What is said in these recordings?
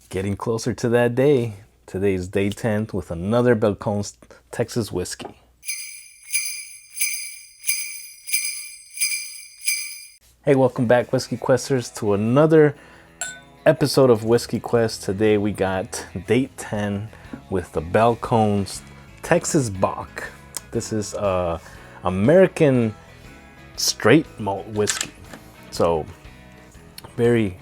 Getting closer to that day. Today is day 10 with another Balcones Texas whiskey. Hey, welcome back, Whiskey Questers, to another episode of Whiskey Quest. Today we got day 10 with the Balcones Texas Bock. This is American straight malt whiskey. So very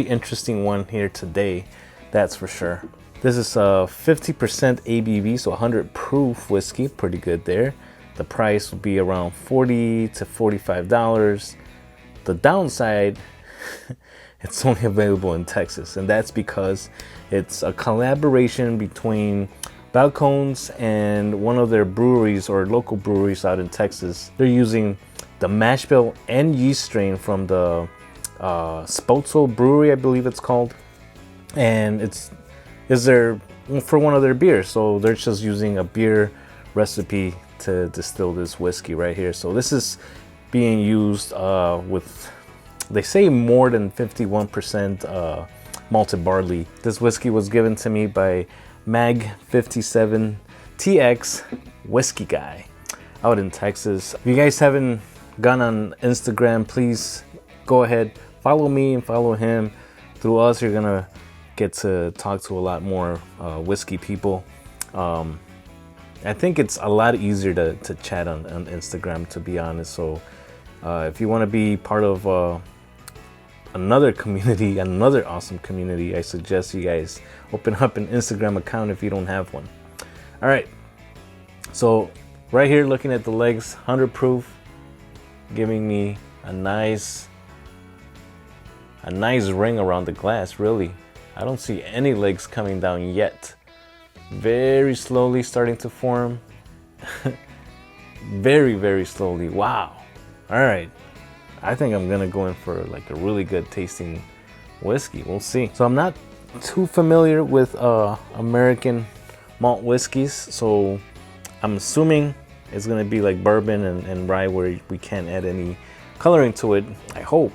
interesting one here today, that's for sure. This is a 50% ABV, so 100 proof whiskey, pretty good there. The price will be around $40 to $45. The downside, it's only available in Texas, and that's because it's a collaboration between Balcones and one of their breweries or local breweries out in Texas. They're using the mash bill and yeast strain from the Spotzel Brewery, I believe it's called, and it's there for one of their beers. So they're just using a beer recipe to distill this whiskey right here. So this is being used with, they say, more than 51% malted barley. This whiskey was given to me by Mag57TX Whiskey Guy out in Texas. If you guys haven't gone on Instagram, please go ahead, follow me and follow him. Through us, you're gonna get to talk to a lot more whiskey people. I think it's a lot easier to chat on Instagram, to be honest. So if you want to be part of another community, another awesome community, I suggest you guys open up an Instagram account if you don't have one. All right, so right here, looking at the legs, 100 proof, giving me a nice ring around the glass. Really, I don't see any legs coming down yet. Very slowly starting to form. very slowly. Wow. All right, I think I'm gonna go in for like a really good tasting whiskey. We'll see. So I'm not too familiar with American malt whiskeys, so I'm assuming it's gonna be like bourbon and rye, where we can't add any coloring to it, I hope.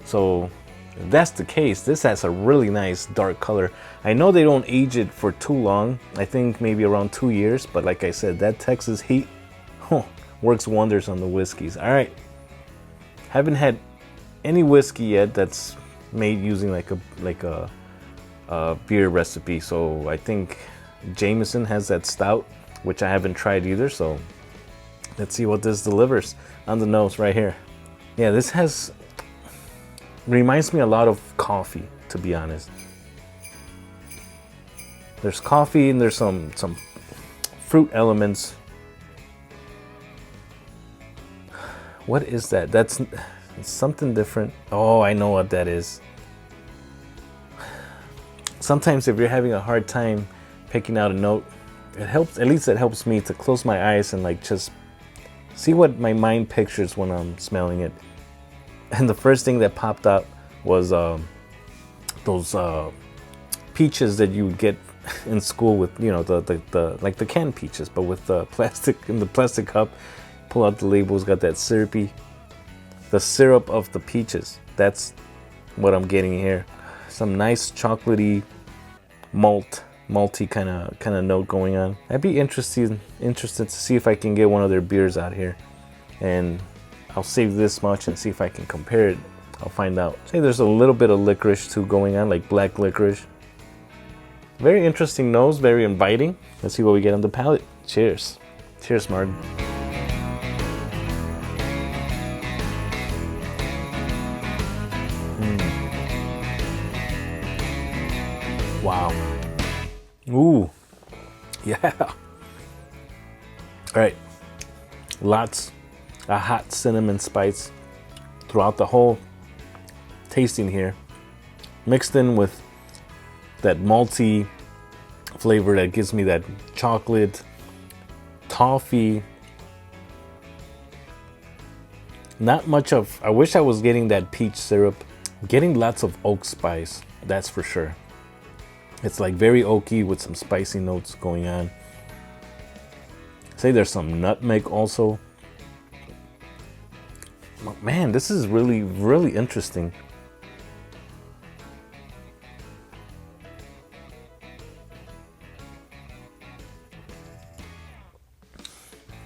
So if that's the case, this has a really nice dark color. I know they don't age it for too long. I think maybe around 2 years, but like I said, that Texas heat works wonders on the whiskeys. All right, haven't had any whiskey yet that's made using like a beer recipe. So I think Jameson has that stout, which I haven't tried either. So let's see what this delivers on the nose right here. Yeah, this reminds me a lot of coffee, to be honest. There's coffee and there's some fruit elements. What is that? That's something different. Oh, I know what that is. Sometimes if you're having a hard time picking out a note, it helps, at least it helps me, to close my eyes and like just see what my mind pictures when I'm smelling it. And the first thing that popped up was those peaches that you get in school with, you know, the like the canned peaches, but with the plastic, in the plastic cup. Pull out the labels, got that syrupy, the syrup of the peaches. That's what I'm getting here. Some nice chocolatey malty kind of note going on. I'd be interested to see if I can get one of their beers out here, and I'll save this much and see if I can compare it. I'll find out. Say there's a little bit of licorice too going on, like black licorice. Very interesting nose, very inviting. Let's see what we get on the palate. Cheers. Cheers, Martin. Wow. Ooh. Yeah. All right. Lots of hot cinnamon spice throughout the whole tasting here, mixed in with that malty flavor that gives me that chocolate, toffee. Not much of, I wish I was getting that peach syrup. Getting lots of oak spice, that's for sure. It's like very oaky with some spicy notes going on. Say there's some nutmeg also. Man, this is really interesting.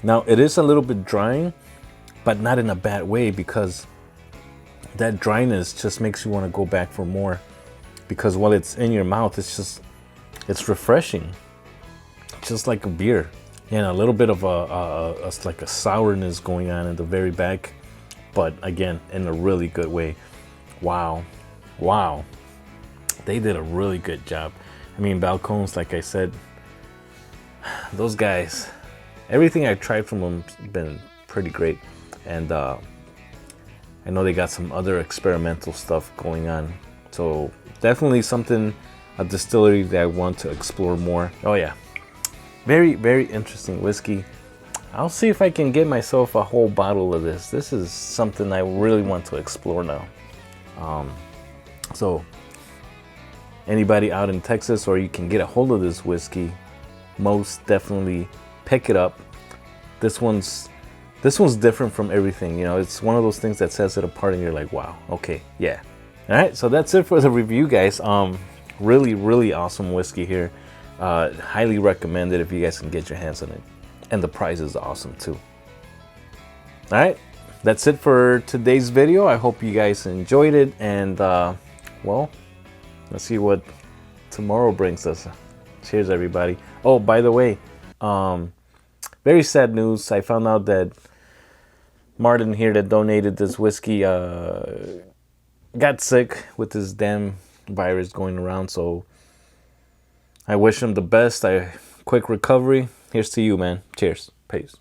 Now, it is a little bit drying, but not in a bad way, because that dryness just makes you want to go back for more. Because while it's in your mouth, it's refreshing, just like a beer. And a little bit of like a sourness going on in the very back, but again, in a really good way. Wow. They did a really good job. I mean, Balcones, like I said, those guys, everything I tried from them has been pretty great. And I know they got some other experimental stuff going on. So definitely something, a distillery that I want to explore more. Oh yeah, very, very interesting whiskey. I'll see if I can get myself a whole bottle of this. This is something I really want to explore now. So anybody out in Texas, or you can get a hold of this whiskey, most definitely pick it up. This one's different from everything. You know, it's one of those things that sets it apart and you're like, wow, okay, yeah. All right, so that's it for the review, guys. Really, really awesome whiskey here. Highly recommend it if you guys can get your hands on it. And the price is awesome too. All right, that's it for today's video. I hope you guys enjoyed it, and well, let's see what tomorrow brings us. Cheers, everybody. Oh, by the way, very sad news. I found out that Martin here that donated this whiskey got sick with this damn virus going around. So I wish him the best. Quick recovery. Here's to you, man. Cheers. Peace.